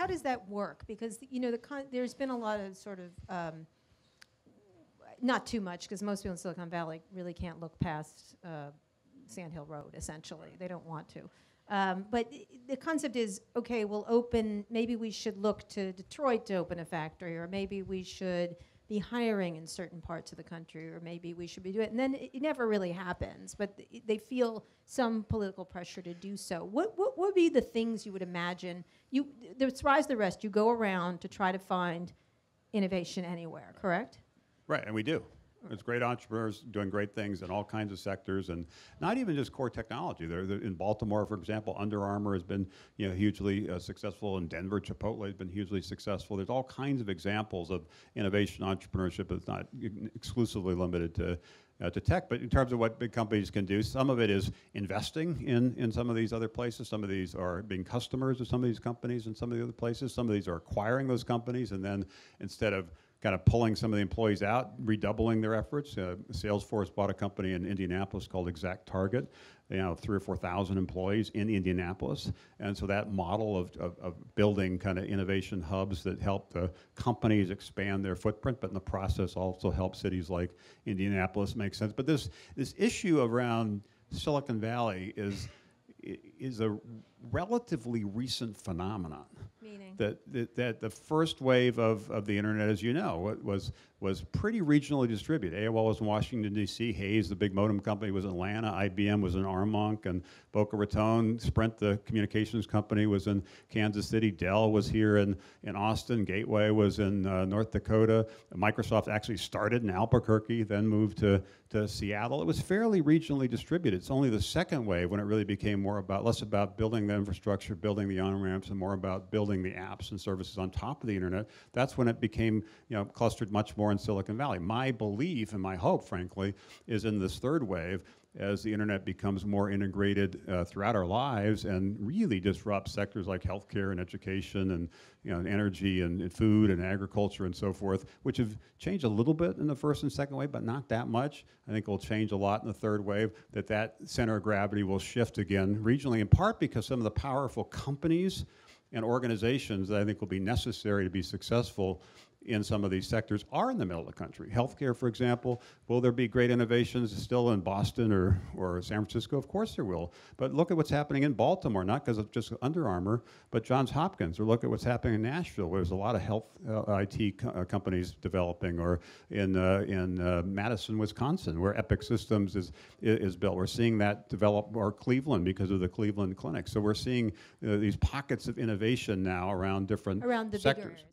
how does that work? Because, you know, there's been a lot of sort of, not too much, because most people in Silicon Valley really can't look past Sand Hill Road, essentially. They don't want to. But the concept is, okay, we'll open, maybe we should look to Detroit to open a factory, or maybe we should be hiring in certain parts of the country, or maybe we should be doing it. And then it never really happens, but they feel some political pressure to do so. What would be the things you would imagine? There's Rise the Rest, you go around to try to find innovation anywhere, correct? Right, and we do. There's great entrepreneurs doing great things in all kinds of sectors, and not even just core technology. They're in Baltimore, for example, Under Armour has been, you know, hugely successful. In Denver, Chipotle has been hugely successful. There's all kinds of examples of innovation entrepreneurship that's not exclusively limited to tech, but in terms of what big companies can do, some of it is investing in some of these other places. Some of these are being customers of some of these companies in some of the other places. Some of these are acquiring those companies, and then instead of kind of pulling some of the employees out, redoubling their efforts. Salesforce bought a company in Indianapolis called Exact Target, you know, 3,000 or 4,000 employees in Indianapolis. And so that model of building kind of innovation hubs that help the companies expand their footprint, but in the process also help cities like Indianapolis make sense. But this issue around Silicon Valley is a relatively recent phenomenon. Meaning? That the first wave of the internet, as you know, was pretty regionally distributed. AOL was in Washington, D.C. Hayes, the big modem company, was in Atlanta. IBM was in Armonk and Boca Raton. Sprint, the communications company, was in Kansas City. Dell was here in Austin. Gateway was in North Dakota. Microsoft actually started in Albuquerque, then moved to Seattle. It was fairly regionally distributed. It's only the second wave when it really became less about building the infrastructure, building the on-ramps, and more about building the apps and services on top of the internet. That's when it became, you know, clustered much more in Silicon Valley. My belief and my hope, frankly, is in this third wave, as the internet becomes more integrated throughout our lives and really disrupts sectors like healthcare and education and, you know, energy and food and agriculture and so forth, which have changed a little bit in the first and second wave, but not that much. I think will change a lot in the third wave, that center of gravity will shift again regionally, in part because some of the powerful companies and organizations that I think will be necessary to be successful in some of these sectors are in the middle of the country. Healthcare, for example, will there be great innovations still in Boston or San Francisco? Of course there will. But look at what's happening in Baltimore, not because of just Under Armour, but Johns Hopkins. Or look at what's happening in Nashville, where there's a lot of health IT companies developing, or in Madison, Wisconsin, where Epic Systems is built. We're seeing that develop, or Cleveland, because of the Cleveland Clinic. So we're seeing these pockets of innovation now around different sectors.